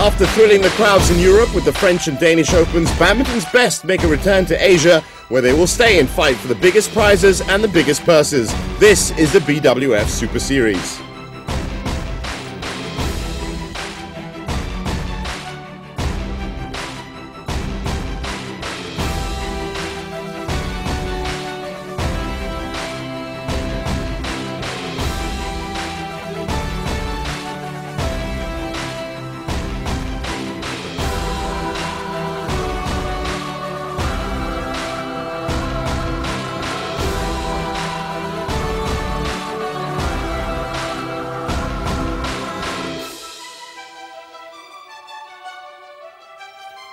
After thrilling the crowds in Europe with the French and Danish Opens, badminton's best make a return to Asia, where they will stay and fight for the biggest prizes and the biggest purses. This is the BWF Super Series.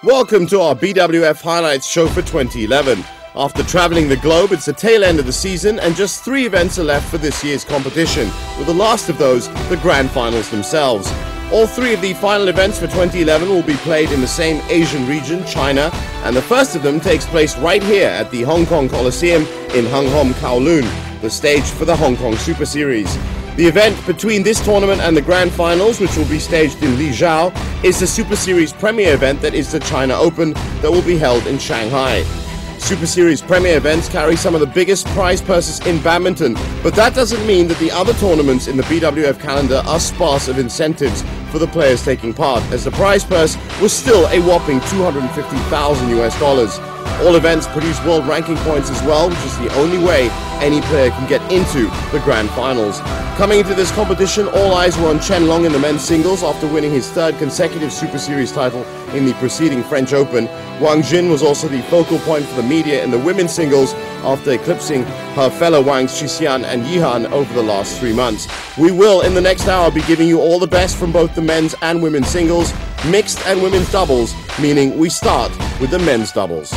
Welcome to our BWF Highlights show for 2011. After traveling the globe, it's the tail end of the season and just 3 events are left for this year's competition, with the last of those the Grand Finals themselves. All 3 of the final events for 2011 will be played in the same Asian region, China, and the first of them takes place right here at the Hong Kong Coliseum in Hung Hom Kowloon, the stage for the Hong Kong Super Series. The event between this tournament and the Grand Finals, which will be staged in Lizhao, is the Super Series premier event that is the China Open that will be held in Shanghai. Super Series premier events carry some of the biggest prize purses in badminton, but that doesn't mean that the other tournaments in the BWF calendar are sparse of incentives for the players taking part, as the prize purse was still a whopping $250,000 US. All events produce world ranking points as well, which is the only way any player can get into the Grand Finals. Coming into this competition, all eyes were on Chen Long in the men's singles after winning his 3rd consecutive Super Series title in the preceding French Open. Wang Xin was also the focal point for the media in the women's singles after eclipsing her fellow Wangs Xiaoli and Yihan over the last 3 months. We will, in the next hour, be giving you all the best from both the men's and women's singles, mixed and women's doubles, meaning we start with the men's doubles.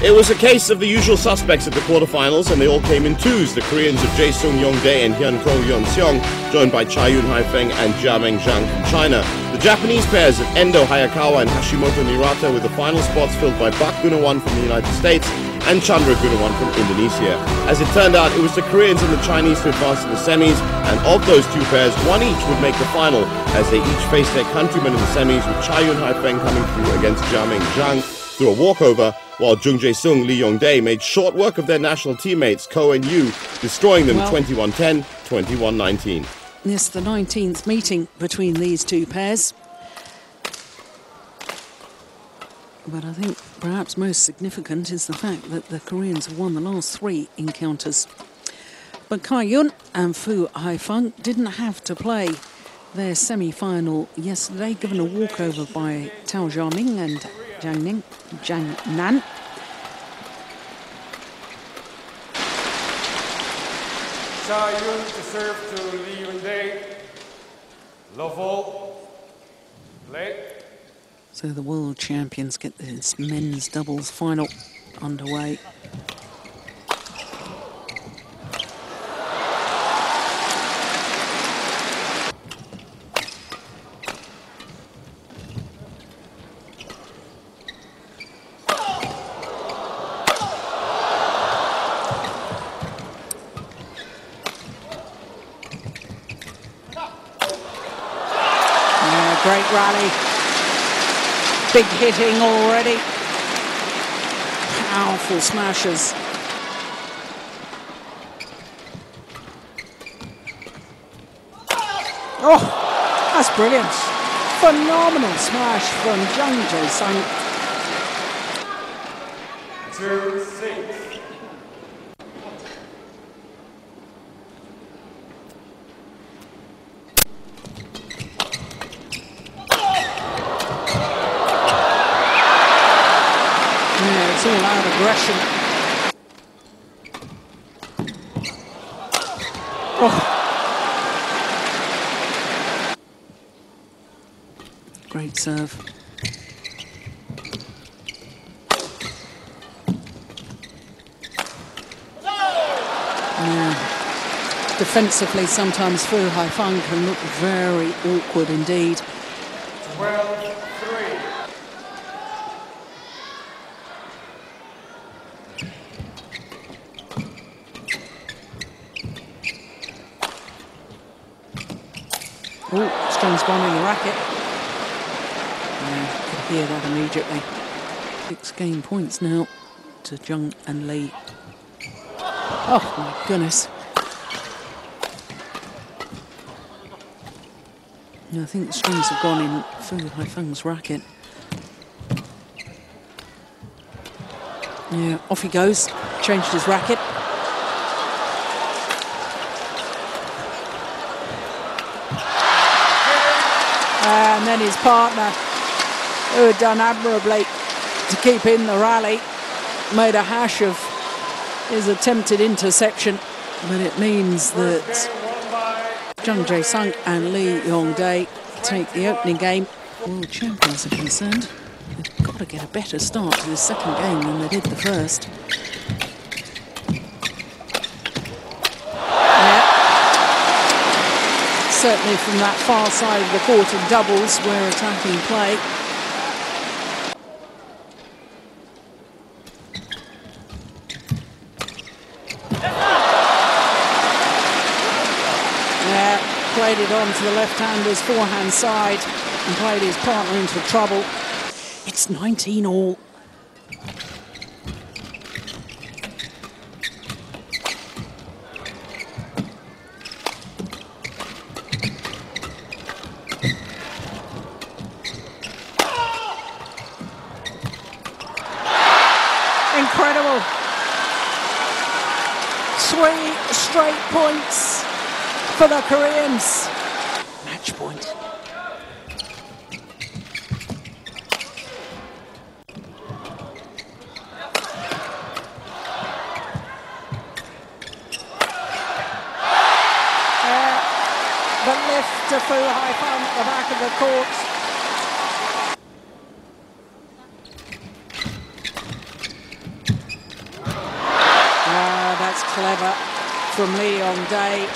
It was a case of the usual suspects at the quarterfinals, and they all came in twos. The Koreans of Jae-sung Yongdae and Hyun-ko Yeon-seong, joined by Cai Yun Haifeng and Jiameng Zhang from China. The Japanese pairs of Endo Hayakawa and Hashimoto Nirata with the final spots filled by Bak Gunawan from the United States and Chandra Gunawan from Indonesia. As it turned out, it was the Koreans and the Chinese who advanced to the semis, and of those 2 pairs, 1 each would make the final, as they each faced their countrymen in the semis, with Cai Yun Haifeng coming through against Jiameng Zhang through a walkover, while Jung Jae-sung, Lee Yong-dae made short work of their national teammates, Ko and Yu, destroying them 21-10, 21-19. This is the 19th meeting between these 2 pairs. But I think perhaps most significant is the fact that the Koreans have won the last 3 encounters. But Cai Yun and Fu Haifeng didn't have to play their semi-final yesterday, given a walkover by Tao Jiaming and Zhang Nan. Cai Yun to serve to Lee Yong-dae. Level. Play. So the world champions get this men's doubles final underway. Great rally. Big hitting already. Powerful smashes. Oh, that's brilliant. Phenomenal smash from Zhang Jae-sung. 2-6. It's all out aggression. Oh. Great serve. Yeah. Defensively, sometimes Fu Haifeng can look very awkward indeed. 12-3. Oh, Strong's gone in the racket. Yeah, could hear that immediately. 6 game points now to Zhang and Li. Oh my goodness. I think the strings have gone in Fu Haifeng's racket. Yeah, off he goes. Changed his racket. And then his partner, who had done admirably to keep in the rally, made a hash of his attempted interception. But it means that Zhang Jae-sung and Lee Yongdae take the opening game. World champions are concerned. They've got to get a better start to the second game than they did the first. Yeah. Certainly from that far side of the court in doubles, we're attacking play. Played it on to the left-hander's forehand side and played his partner into trouble. It's 19 all. Incredible. 3 straight points for the Koreans. Match point. The lift to Fu Haifeng at the back of the court. That's clever from Lee Yongdae.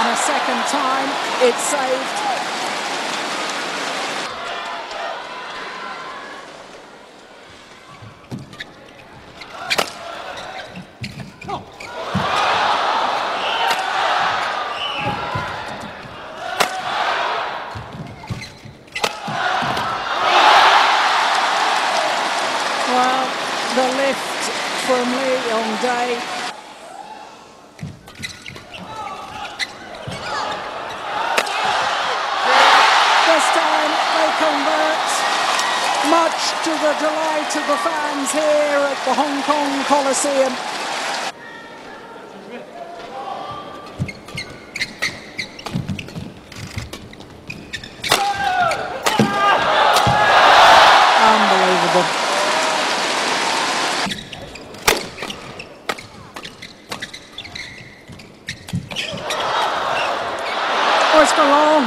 And a second time, it's saved. Well, the lift from Lee Yongdae. Convert, much to the delight of the fans here at the Hong Kong Coliseum. Unbelievable. Oh, it's gone long.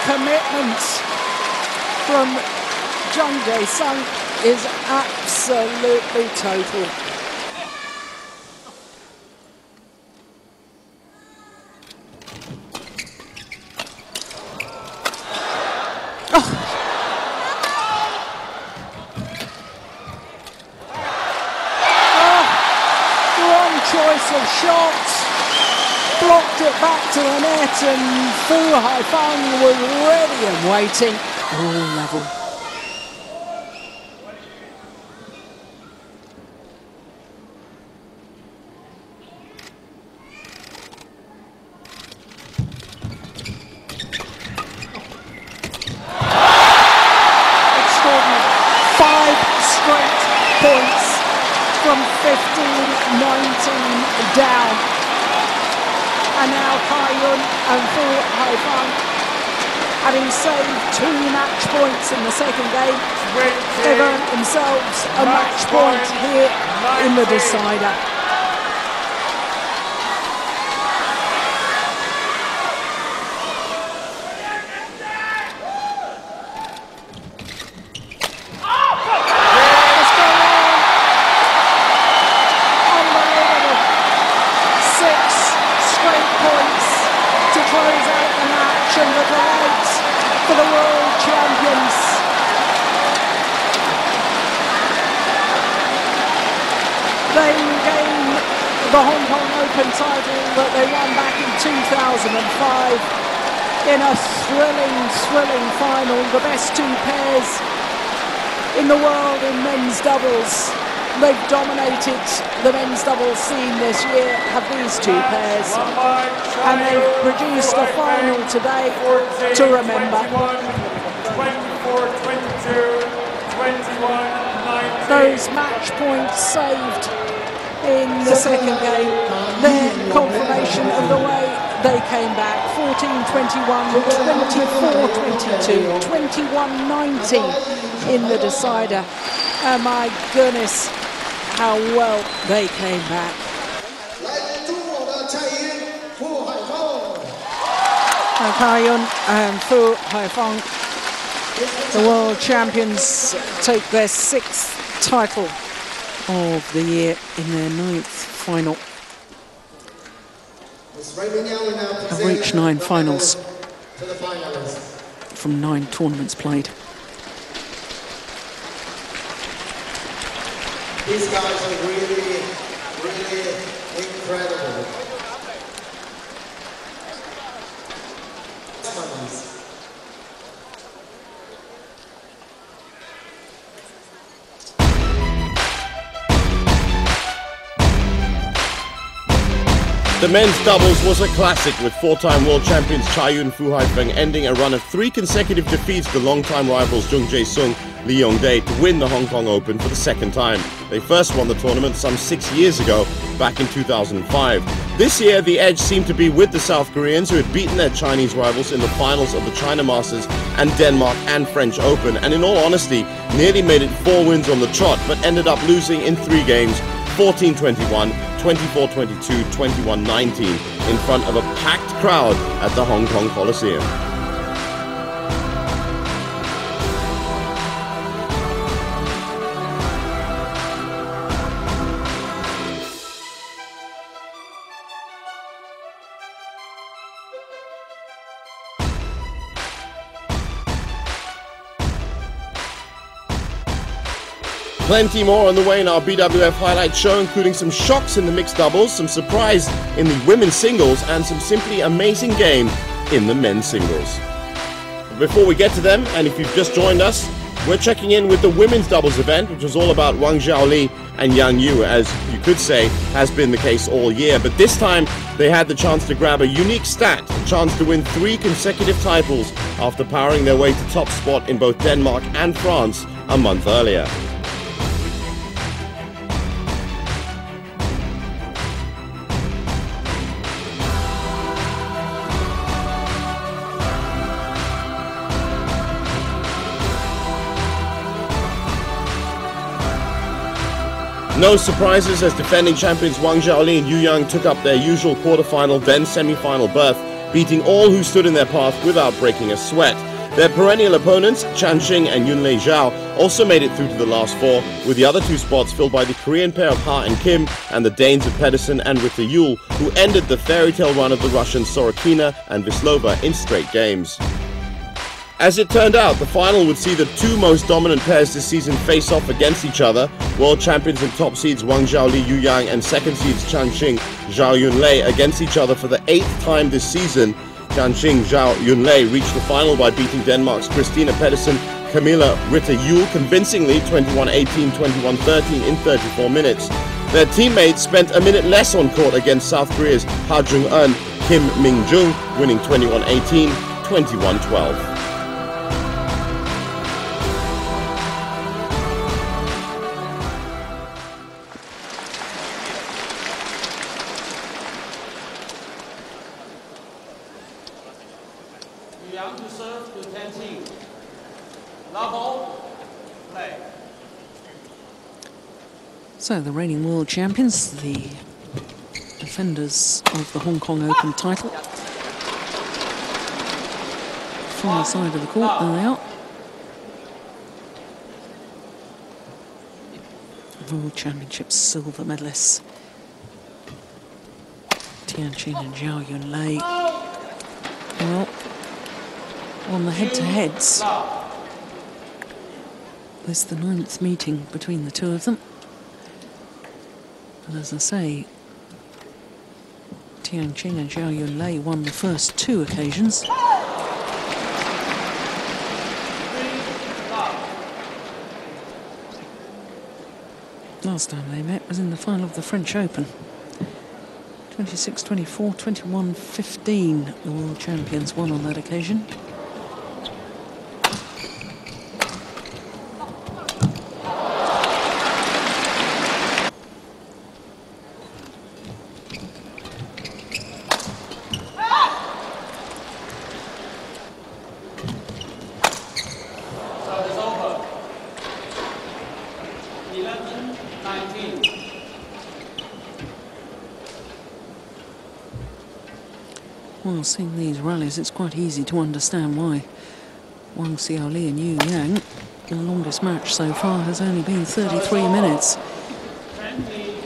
Commitment from Zhang Jae-sung is absolutely total. Wrong choice of shots. Blocked it back to the net, and Fu Haifeng was ready and waiting. All level. Extraordinary. 5 straight points from 15-19 down. And now Cai Yun and Fu Haifeng, having saved 2 match points in the second game, they've earned themselves a match point here in the decider. celebration, the delight for the world champions. They regain the Hong Kong Open title that they won back in 2005 in a thrilling final. The best two pairs in the world in men's doubles. They've dominated the men's doubles scene this year, have these two pairs, and they've produced a final today to remember. 24-22, 21-19. Those match points saved in the second game, their confirmation of the way they came back. 14-21, 24-22, 21-19 in the decider. Oh my goodness, how well they came back. Cai Yun and Fu Haifeng, the world champions, take their 6th title of the year in their 9th final. Have reached 9 finals from 9 tournaments played. These guys are really incredible. The men's doubles was a classic, with 4-time world champions Cai Yun and Fu Haifeng ending a run of 3 consecutive defeats to longtime rivals Zhang Nan, Li Yongdai to win the Hong Kong Open for the 2nd time. They first won the tournament some 6 years ago, back in 2005. This year, the edge seemed to be with the South Koreans, who had beaten their Chinese rivals in the finals of the China Masters and Denmark and French Open, and in all honesty, nearly made it 4 wins on the trot, but ended up losing in 3 games, 14-21, 24-22, 21-19, in front of a packed crowd at the Hong Kong Coliseum. Plenty more on the way in our BWF highlight show, including some shocks in the mixed doubles, some surprise in the women's singles, and some simply amazing game in the men's singles. But before we get to them, and if you've just joined us, we're checking in with the women's doubles event, which was all about Wang Xiaoli and Yang Yu, as you could say has been the case all year. But this time, they had the chance to grab a unique stat, a chance to win 3 consecutive titles after powering their way to top spot in both Denmark and France a month earlier. No surprises, as defending champions Wang Xiaoli and Yu Yang took up their usual quarterfinal, then semi-final berth, beating all who stood in their path without breaking a sweat. Their perennial opponents, Chan Xing and Yunlei Zhao, also made it through to the last 4, with the other 2 spots filled by the Korean pair of Ha and Kim and the Danes of Pedersen and Ritter Yule, who ended the fairy tale run of the Russians Sorokina and Vislova in straight games. As it turned out, the final would see the 2 most dominant pairs this season face off against each other. World champions and top seeds Wang Xiaoli, Yu Yang, and second seeds Chan Xing, Zhao Yunlei against each other for the 8th time this season. Chan Xing, Zhao Yunlei reached the final by beating Denmark's Christina Pedersen, Camilla Ritter Yule convincingly 21-18, 21-13 in 34 minutes. Their teammates spent a minute less on court against South Korea's Ha Jung-eun, Kim Min-jung, winning 21-18, 21-12. Yang to serve to 10-team. Level, play. So the reigning world champions, the defenders of the Hong Kong Open title. Far side of the court, there they are. World Championships silver medalists. Tianqing and Zhao Yunlei. Well, on the head-to-heads. This is the 9th meeting between the two of them. And as I say, Tian Qing and Zhao Yunlei won the first 2 occasions. Last time they met was in the final of the French Open. 26-24, 21-15. The world champions won on that occasion. Well, seeing these rallies, it's quite easy to understand why Wang Xiaoli and Yu Yang, the longest match so far, has only been 33 minutes.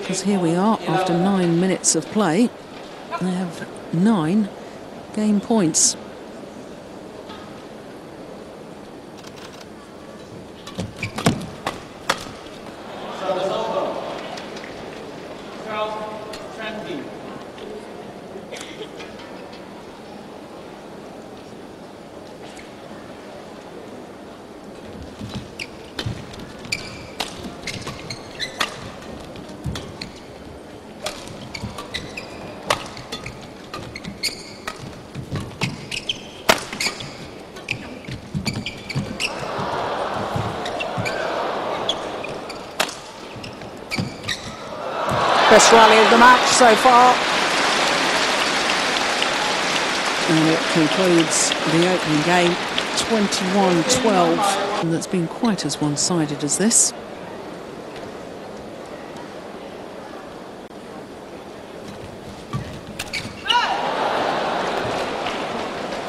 Because here we are, after 9 minutes of play, they have 9 game points. Best rally of the match so far. And it concludes the opening game 21-12. And that's been quite as one-sided as this.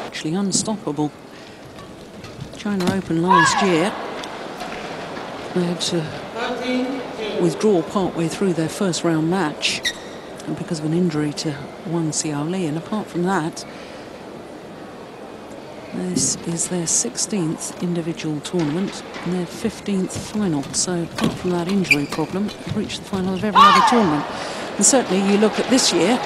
Actually unstoppable. China Open last year, they had to withdraw partway through their first round match and because of an injury to Wang Xiaoli, and apart from that, this is their 16th individual tournament and their 15th final. So apart from that injury problem, they've reached the final of every other tournament. And certainly you look at this year,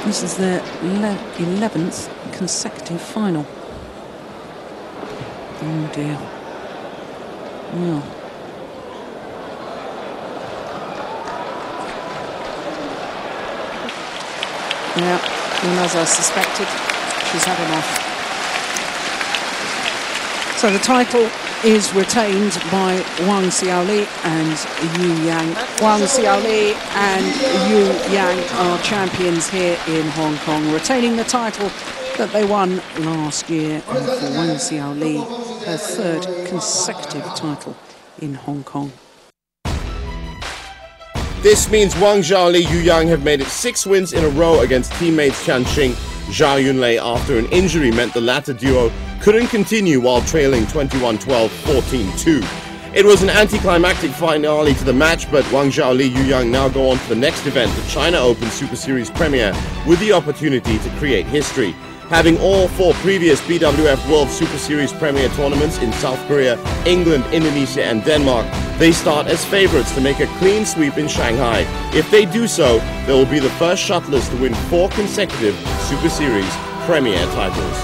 this is their 11th consecutive final. Oh dear. Well, yeah, and as I suspected, she's had enough. So the title is retained by Wang Xiaoli and Yu Yang. Wang Xiaoli and Yu Yang are champions here in Hong Kong, retaining the title that they won last year, and for Wang Xiaoli, her 3rd consecutive title in Hong Kong. This means Wang Xiaoli, Yu Yang have made it 6 wins in a row against teammates Tian Qing, Zhao Yunlei after an injury meant the latter duo couldn't continue while trailing 21-12, 14-2. It was an anticlimactic finale to the match, but Wang Xiaoli, Yu Yang now go on to the next event, the China Open Super Series premiere, with the opportunity to create history. Having all 4 previous BWF World Super Series premier tournaments in South Korea, England, Indonesia and Denmark, they start as favourites to make a clean sweep in Shanghai. If they do so, they will be the first shuttlers to win 4 consecutive Super Series premier titles.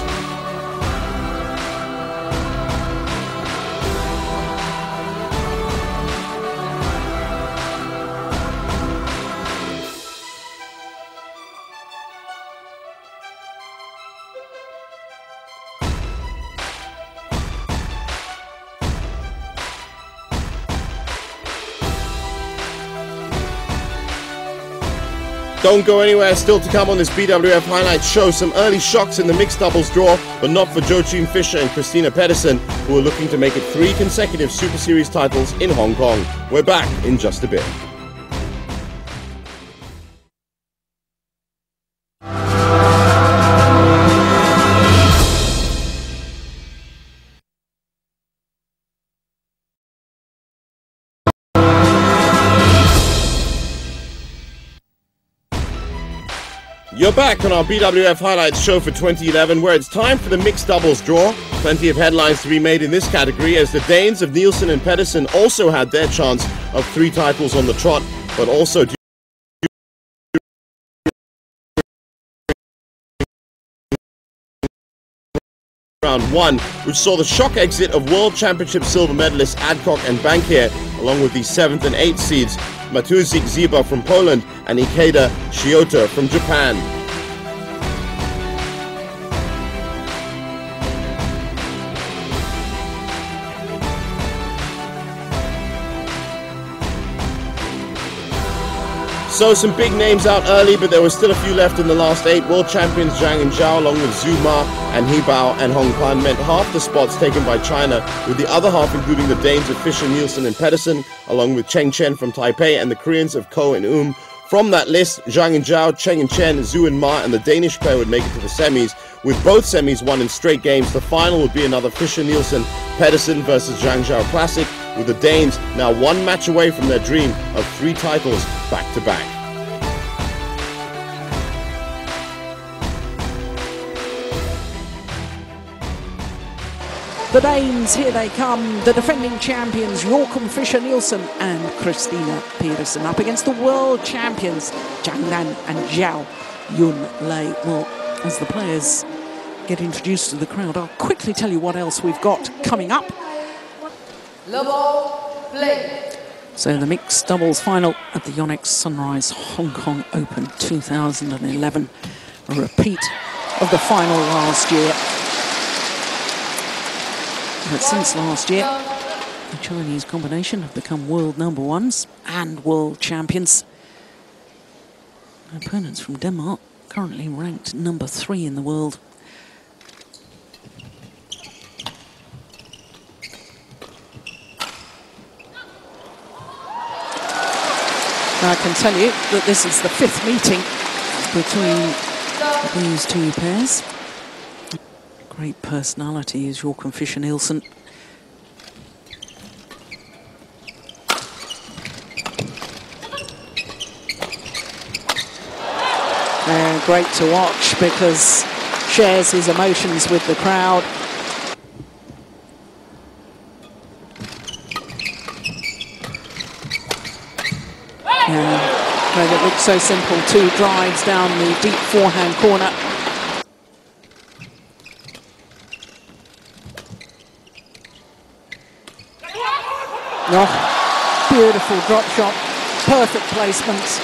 Don't go anywhere, still to come on this BWF Highlights show. Some early shocks in the mixed doubles draw, but not for Joachim Fischer and Christina Pedersen, who are looking to make it 3 consecutive Super Series titles in Hong Kong. We're back in just a bit. You're back on our BWF Highlights show for 2011, where it's time for the mixed doubles draw. Plenty of headlines to be made in this category, as the Danes of Nielsen and Pedersen also had their chance of 3 titles on the trot, but also round 1, which saw the shock exit of World Championship silver medalists Adcock and Bankier, along with the 7th and 8th seeds Matuzik Ziba from Poland and Ikeda Shiota from Japan. So some big names out early, but there were still a few left in the last 8. World champions Zhang and Zhao, along with Zhu Ma and Hebao and Hong Pan, meant half the spots taken by China, with the other half including the Danes of Fischer, Nielsen and Pedersen, along with Cheng Chen from Taipei and the Koreans of Ko and From that list, Zhang and Zhao, Cheng and Chen, Zhu and Ma and the Danish pair would make it to the semis. With both semis won in straight games, the final would be another Fischer, Nielsen, Pedersen versus Zhang Zhao Classic, with the Danes now 1 match away from their dream of 3 titles back-to-back. The Danes, here they come, the defending champions Joachim Fischer Nielsen and Christina Pedersen, up against the world champions Zhang Nan and Zhao Yunlei. Well, as the players get introduced to the crowd, I'll quickly tell you what else we've got coming up. Play. So the mixed doubles final at the Yonex-Sunrise Hong Kong Open 2011, a repeat of the final last year. But since last year, the Chinese combination have become world #1s and world champions. Opponents from Denmark, currently ranked #3 in the world. Now I can tell you that this is the 5th meeting between these 2 pairs. Great personality is Joachim Fischer Nielsen. And great to watch because shares his emotions with the crowd. Made it look so simple. 2 drives down the deep forehand corner. Oh, beautiful drop shot, perfect placement.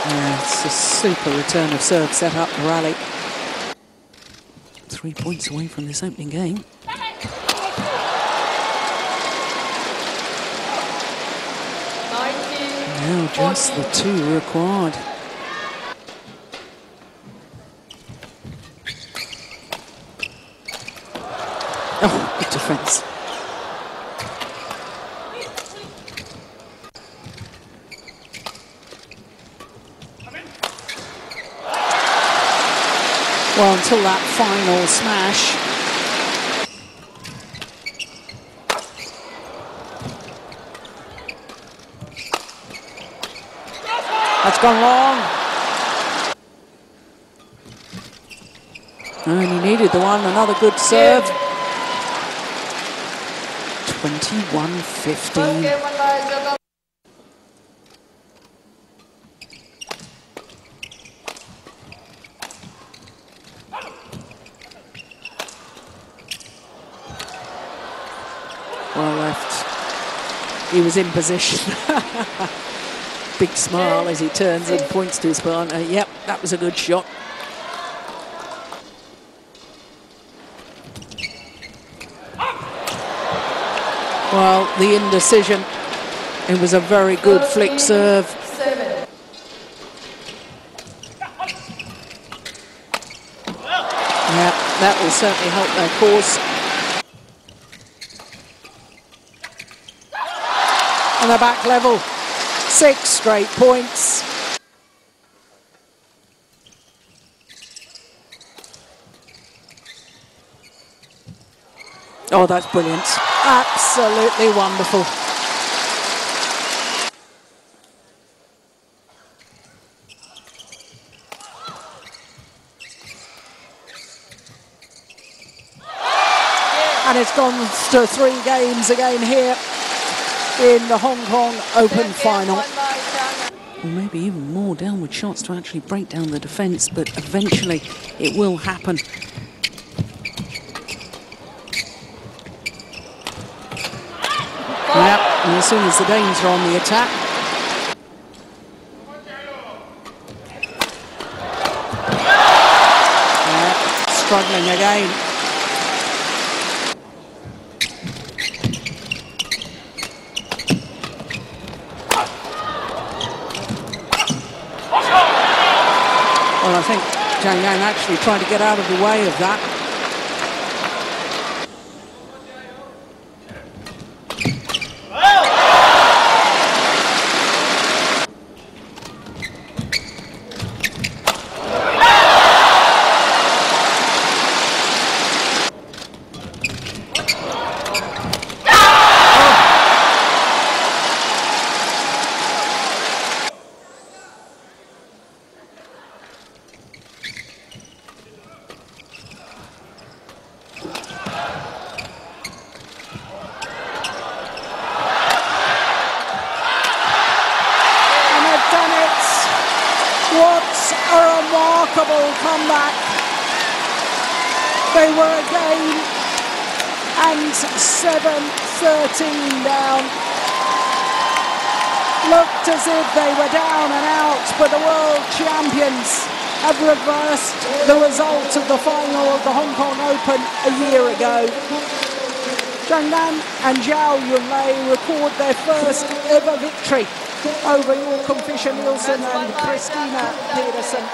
Yeah, it's a super return of serve set up the rally. 3 points away from this opening game. Now just the 2 required. Oh, good defence. Well, until that final smash. That's gone long. And he needed the one, another good serve. 21-15. Well left. He was in position. Big smile as he turns and points to his partner. Yep, that was a good shot. Well, the indecision. It was a very good flick serve. Yeah, that will certainly help their cause. On the back level, 6 straight points. Oh, that's brilliant. Absolutely wonderful. it's gone to 3 games again here in the Hong Kong Open final. Or maybe even more downward shots to actually break down the defence, but eventually it will happen. Yep, and as soon as the Danes are on the attack, struggling again. Well, I think Zhang Nan actually tried to get out of the way of that. Comeback. They were again and 7-13 down. Looked as if they were down and out, but the world champions have reversed the result of the final of the Hong Kong Open a year ago. Zhang Nan and Zhao Yunlei record their first ever victory over Joachim Fischer-Nielsen and Christina Pedersen.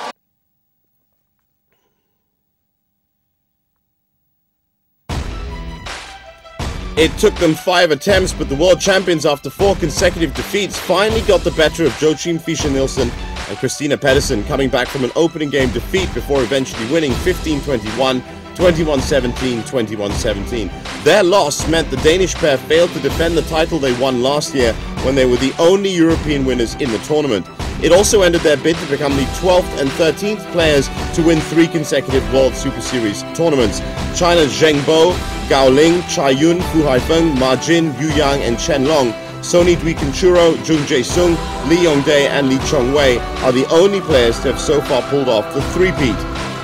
It took them 5 attempts, but the world champions, after 4 consecutive defeats, finally got the better of Joachim Fischer-Nielsen and Christina Pedersen, coming back from an opening game defeat before eventually winning 15-21, 21-17, 21-17. Their loss meant the Danish pair failed to defend the title they won last year when they were the only European winners in the tournament. It also ended their bid to become the 12th and 13th players to win 3 consecutive World Superseries tournaments. China's Zheng Bo, Gao Ling, Cai Yun, Fu Haifeng, Ma Jin, Yu Yang and Chen Long, Sony Dwi-Kunchuro, Jung Jae-sung, Lee Yongdae and Lee Chongwei are the only players to have so far pulled off the three-peat.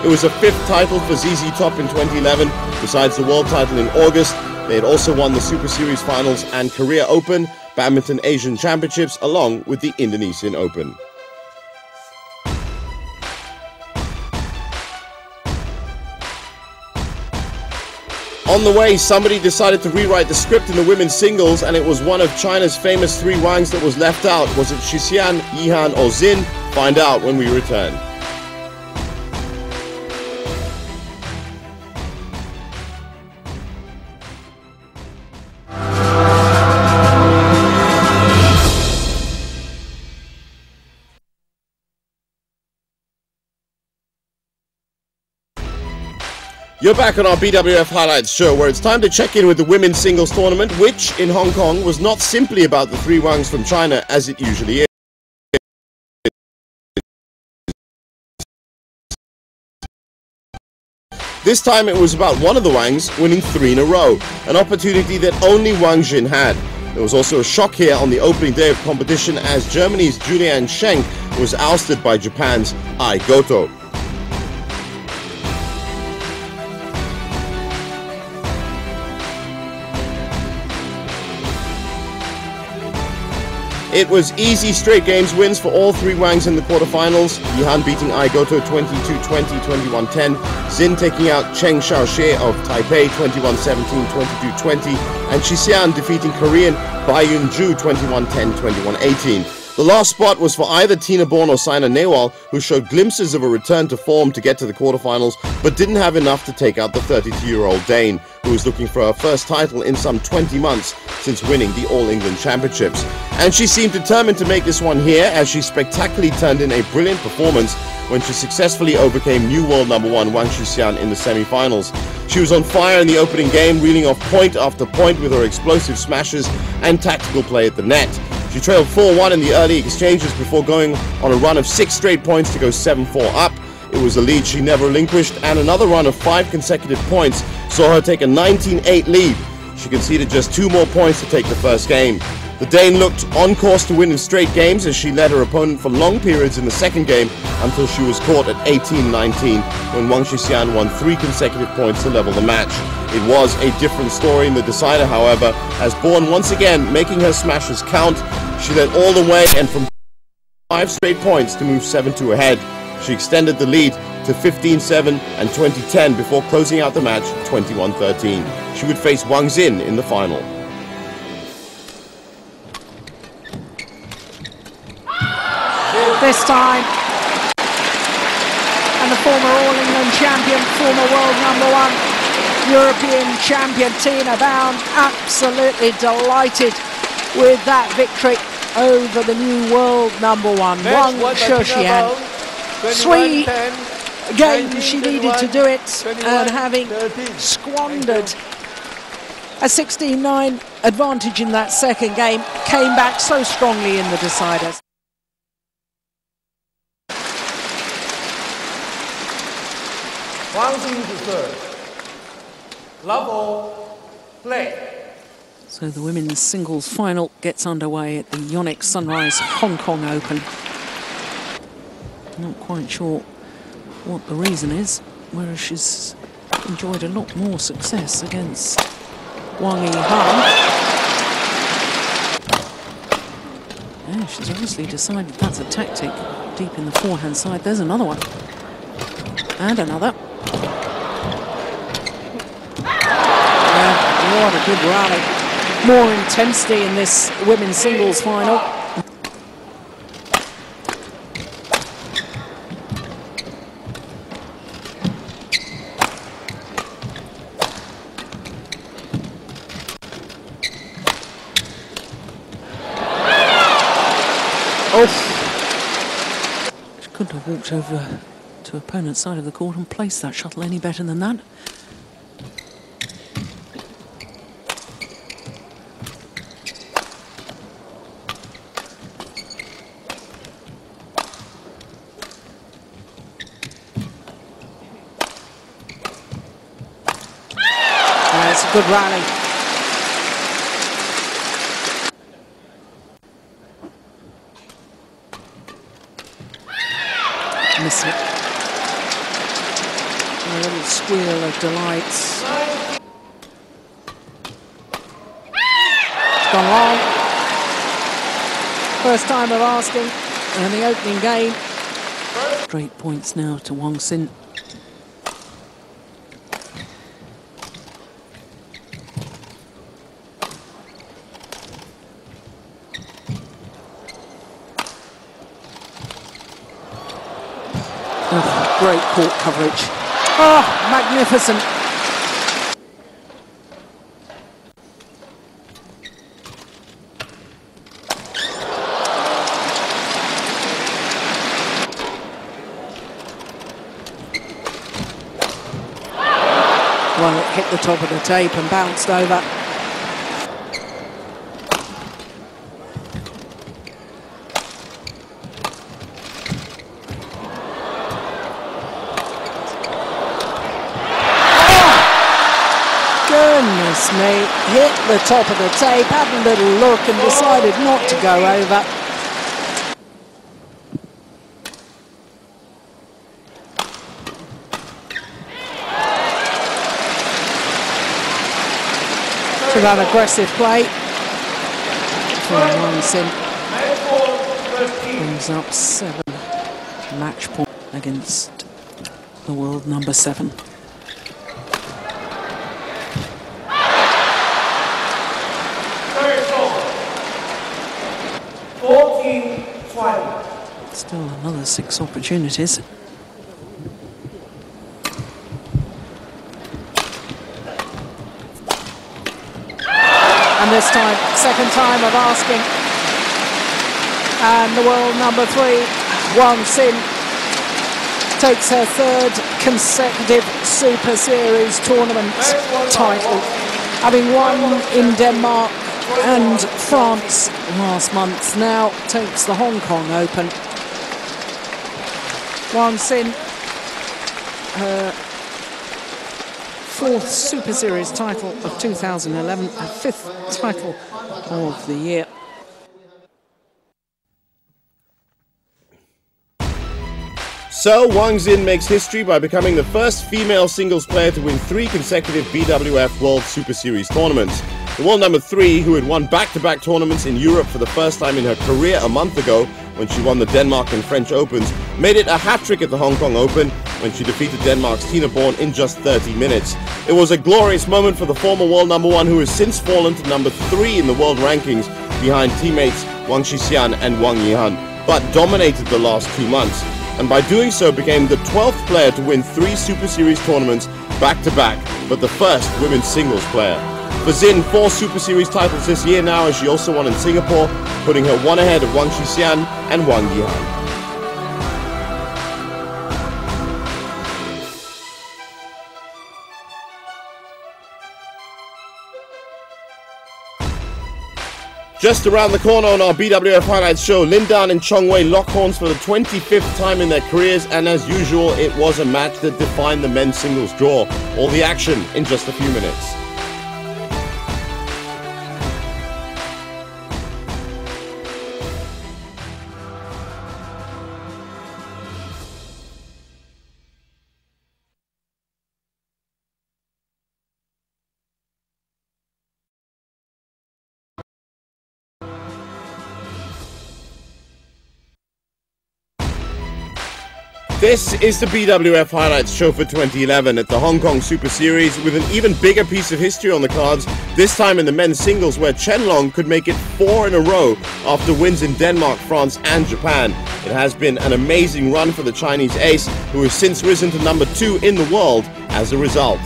It was a 5th title for ZZ Top in 2011. Besides the world title in August, they had also won the Super Series finals and Korea Open, Badminton Asian Championships, along with the Indonesian Open. On the way, somebody decided to rewrite the script in the women's singles, and it was one of China's famous 3 Wangs that was left out. Was it Xixian, Yihan or Xin? Find out when we return. You're back on our BWF Highlights show, where it's time to check in with the women's singles tournament, which in Hong Kong was not simply about the 3 Wangs from China as it usually is. This time it was about one of the Wangs winning 3 in a row, an opportunity that only Wang Xin had. There was also a shock here on the opening day of competition as Germany's Julian Schenk was ousted by Japan's Ai Goto. It was easy straight games wins for all 3 Wangs in the quarterfinals. Yihan beating Ai Goto 22-20, 21-10. Xin taking out Cheng Xiaoxie of Taipei 21-17, 22-20. And Xixian defeating Korean Bai Yun-ju 21-10, 21-18. The last spot was for either Tina Bourne or Saina Nehwal, who showed glimpses of a return to form to get to the quarterfinals, but didn't have enough to take out the 32-year-old Dane, who was looking for her first title in some 20 months since winning the All England Championships. And she seemed determined to make this one here, as she spectacularly turned in a brilliant performance when she successfully overcame new world number 1 Wang Xixian in the semi-finals. She was on fire in the opening game, reeling off point after point with her explosive smashes and tactical play at the net. She trailed 4-1 in the early exchanges before going on a run of 6 straight points to go 7-4 up. It was a lead she never relinquished, and another run of 5 consecutive points saw her take a 19-8 lead. She conceded just 2 more points to take the first game. The Dane looked on course to win in straight games as she led her opponent for long periods in the second game until she was caught at 18-19 when Wang Xin won 3 consecutive points to level the match. It was a different story in the decider, however, as Bourne once again making her smashes count. She led all the way and from 5 straight points to move 7-2 ahead. She extended the lead to 15-7 and 20-10 before closing out the match 21-13. She would face Wang Xin in the final. This time, and the former All England champion, former world #1 European champion Tina Bound, absolutely delighted with that victory over the new world #1 Wang Xin. 3 games she needed to do it, and having squandered a 16-9 advantage in that second game, came back so strongly in the deciders. Wang Xin to serve. Love all, play. So the women's singles final gets underway at the Yonex-Sunrise Hong Kong Open. Not quite sure what the reason is, whereas she's enjoyed a lot more success against Wang Yihan. Yeah, she's obviously decided that's a tactic deep in the forehand side. There's another one. And another. What a good rally. More intensity in this women's singles final. Oh! She couldn't have walked over to opponent's side of the court and placed that shuttle any better than that. It's a good rally. Miss it. A little squeal of delight. It's gone long. First time of asking, and the opening game. Straight points now to Wang Xin. Oh, great court coverage. Oh, magnificent. Well, it hit the top of the tape and bounced over. Goodness me, hit the top of the tape, had a little look and decided not to go over. So that aggressive play from Wang Xin brings up 7 match points against the world #7. Still another 6 opportunities. And this time, second time of asking. And the world #3, Wang Xin, takes her 3rd consecutive Super Series tournament title, having won in Denmark and France last month. Now takes the Hong Kong Open. Wang Xin, her fourth Super Series title of 2011, a fifth title of the year. So, Wang Xin makes history by becoming the first female singles player to win 3 consecutive BWF World Super Series tournaments. The world number 3, who had won back-to-back tournaments in Europe for the first time in her career a month ago when she won the Denmark and French Opens, made it a hat-trick at the Hong Kong Open when she defeated Denmark's Tina Bourne in just 30 minutes. It was a glorious moment for the former world number 1, who has since fallen to number 3 in the world rankings behind teammates Wang Xin and Wang Yihan, but dominated the last 2 months, and by doing so became the 12th player to win 3 Super Series tournaments back-to-back, but the first women's singles player. For Xin, 4 Super Series titles this year now, as she also won in Singapore, putting her 1 ahead of Wang Xin and Wang Yihan. Just around the corner on our BWF Highlights show, Lin Dan and Chong Wei lock horns for the 25th time in their careers, and as usual, it was a match that defined the men's singles draw. All the action in just a few minutes. This is the BWF Highlights show for 2011 at the Hong Kong Super Series, with an even bigger piece of history on the cards, this time in the men's singles, where Chen Long could make it 4 in a row after wins in Denmark, France and Japan. It has been an amazing run for the Chinese ace, who has since risen to number 2 in the world as a result.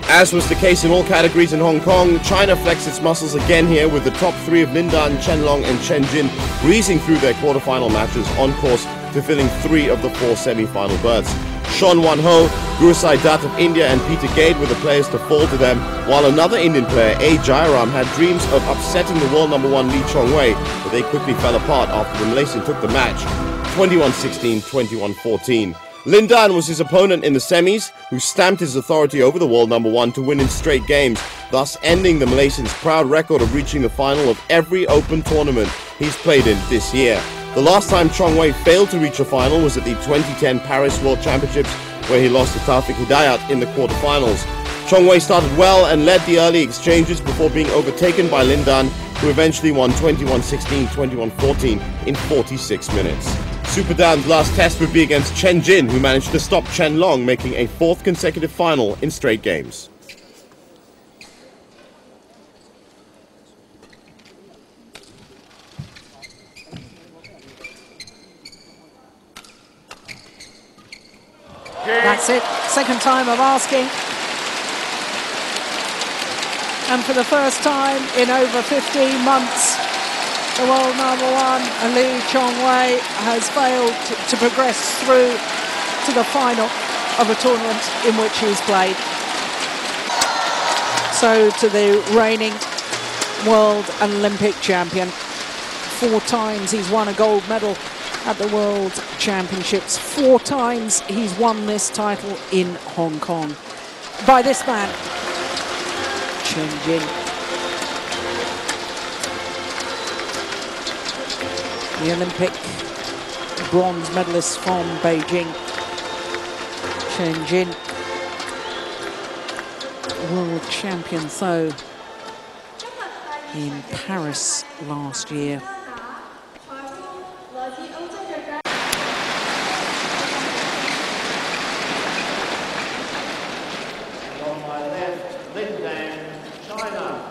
As was the case in all categories in Hong Kong, China flexed its muscles again here, with the top 3 of Lin Dan, Chen Long and Chen Jin breezing through their quarterfinal matches, on course to filling 3 of the 4 semi-final berths. Sean Wan Ho, Guru Sai Dat of India and Peter Gade were the players to fall to them, while another Indian player, A. Jairam, had dreams of upsetting the world number 1 Lee Chong Wei, but they quickly fell apart after the Malaysian took the match 21-16, 21-14. Lin Dan was his opponent in the semis, who stamped his authority over the world number 1 to win in straight games, thus ending the Malaysian's proud record of reaching the final of every open tournament he's played in this year. The last time Chong Wei failed to reach a final was at the 2010 Paris World Championships, where he lost to Taufik Hidayat in the quarterfinals. Chong Wei started well and led the early exchanges before being overtaken by Lin Dan, who eventually won 21-16, 21-14 in 46 minutes. Super Dan's last test would be against Chen Jin, who managed to stop Chen Long, making a 4th consecutive final in straight games. That's it, second time of asking. And for the first time in over 15 months, the world number 1, Lee Chong Wei, has failed to progress through to the final of a tournament in which he's played. So to the reigning world and Olympic champion. 4 times he's won a gold medal at the World Championships. 4 times he's won this title in Hong Kong. By this man, Chen Jin. The Olympic bronze medalist from Beijing, Chen Jin. World champion, though, in Paris last year. On my left, Lin Dan, China.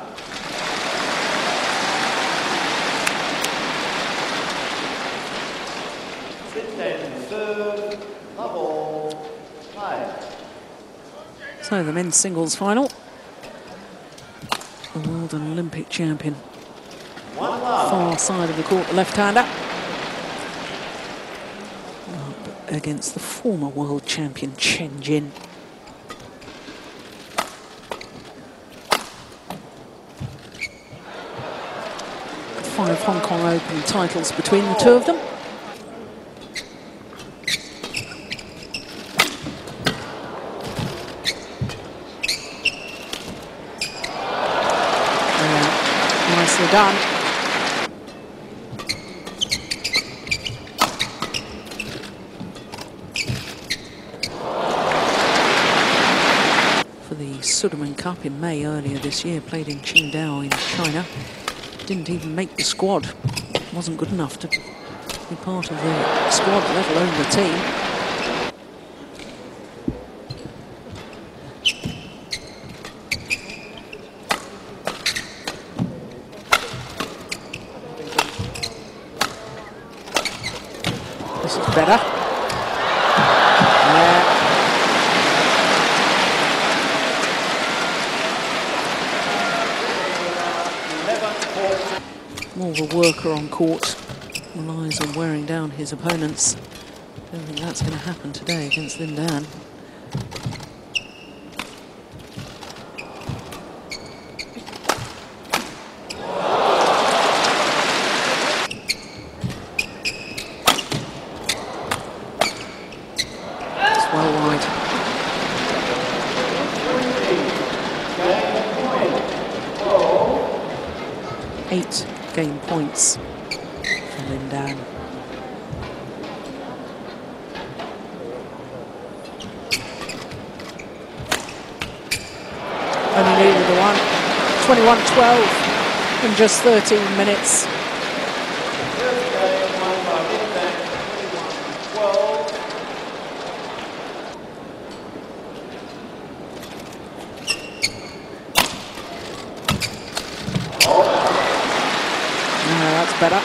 So the men's singles final. The world and Olympic champion. Far side of the court, the left-hander. Up against the former world champion, Chen Jin. Five Hong Kong Open titles between the two of them. Nicely done. For the Sudirman Cup in May earlier this year, played in Qingdao in China. Didn't even make the squad. Wasn't good enough to be part of the squad, let alone the team. This is better. Yeah. More of a worker on court, relies on wearing down his opponents. Don't think that's going to happen today against Lin Dan. It's well wide. 8 game points for Lin Dan. Only needed the one. 21-12 in just 13 minutes. That's better.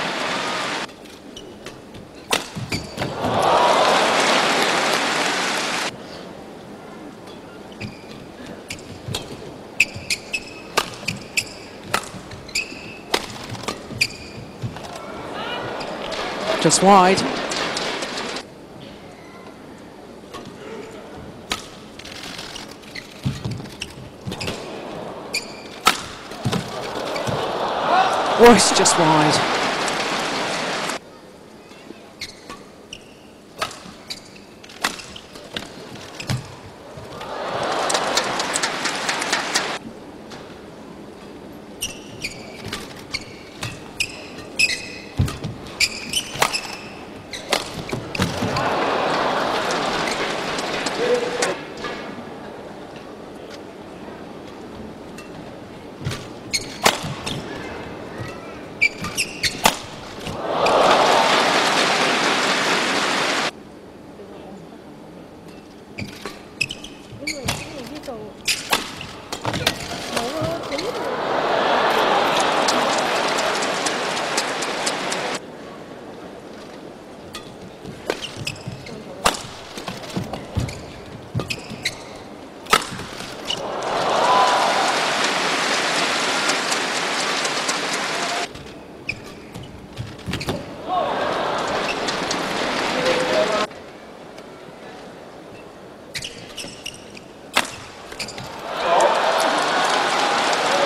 Just wide. Oh, it's just wide.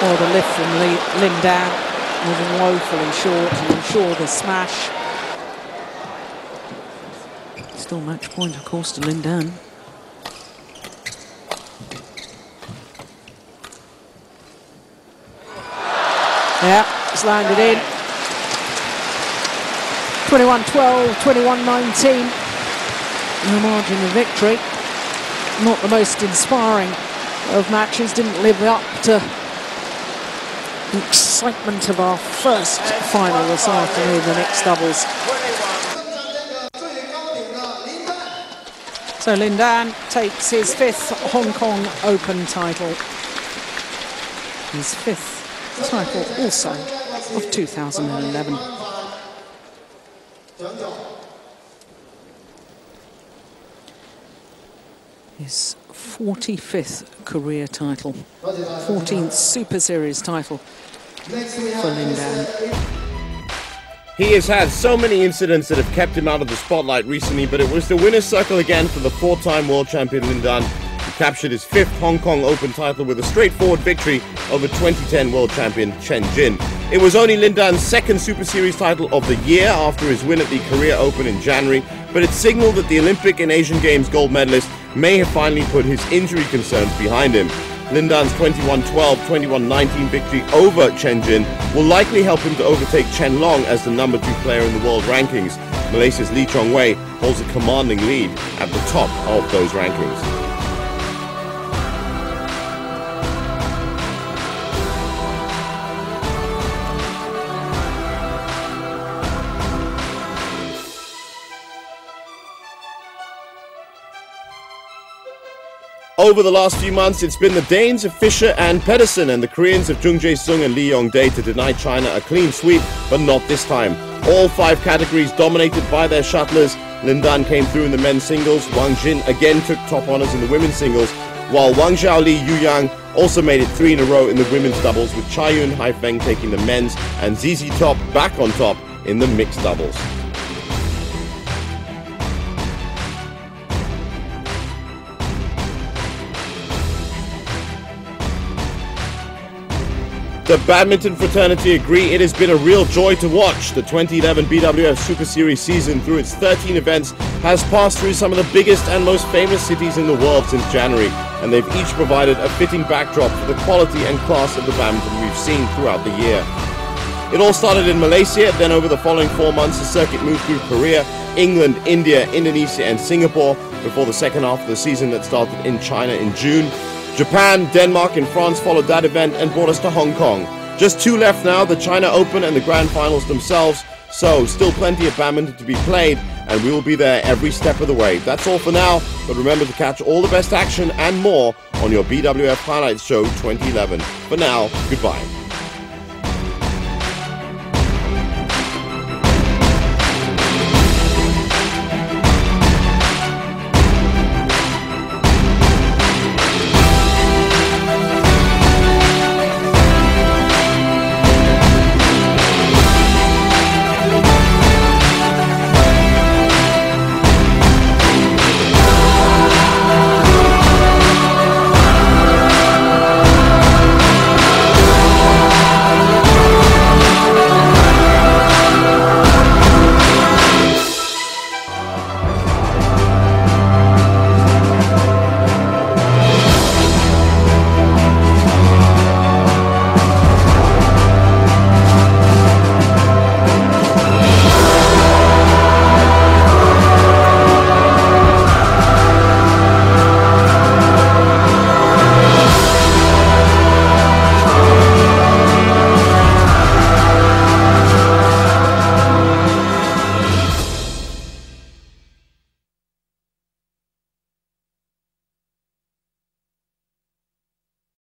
Oh, the lift from Lin Dan was woefully short, and I'm sure the smash. Still match point, of course, to Lin Dan. Yeah, it's landed in. 21-12, 21-19. The margin of victory. Not the most inspiring of matches, didn't live up to the excitement of our first final this afternoon, the mixed doubles. So Lin Dan takes his 5th Hong Kong Open title. His 5th title also of 2011. His 45th career title, 14th Super Series title for Lin Dan. He has had so many incidents that have kept him out of the spotlight recently, but it was the winner's circle again for the 4-time world champion Lin Dan, who captured his 5th Hong Kong Open title with a straightforward victory over 2010 world champion Chen Jin. It was only Lin Dan's 2nd Super Series title of the year after his win at the Korea Open in January, but it signaled that the Olympic and Asian Games gold medalist may have finally put his injury concerns behind him. Lin Dan's 21-12, 21-19 victory over Chen Jin will likely help him to overtake Chen Long as the number 2 player in the world rankings. Malaysia's Lee Chong Wei holds a commanding lead at the top of those rankings. Over the last few months, it's been the Danes of Fischer and Pedersen and the Koreans of Jung Jae-sung and Lee Yong-dae to deny China a clean sweep, but not this time. All 5 categories dominated by their shuttlers. Lin Dan came through in the men's singles. Wang Xin again took top honors in the women's singles, while Wang Xiaoli, Yu Yang also made it 3 in a row in the women's doubles, with Cai Yun, Haifeng taking the men's and ZZ Top back on top in the mixed doubles. The badminton fraternity agree it has been a real joy to watch. The 2011 BWF Superseries season, through its 13 events, has passed through some of the biggest and most famous cities in the world since January, and they've each provided a fitting backdrop for the quality and class of the badminton we've seen throughout the year. It all started in Malaysia, then over the following 4 months the circuit moved through Korea, England, India, Indonesia and Singapore, before the second half of the season that started in China in June. Japan, Denmark and France followed that event and brought us to Hong Kong. Just 2 left now, the China Open and the Grand Finals themselves, so still plenty of badminton to be played, and we will be there every step of the way. That's all for now, but remember to catch all the best action and more on your BWF Highlights Show 2011. For now, goodbye.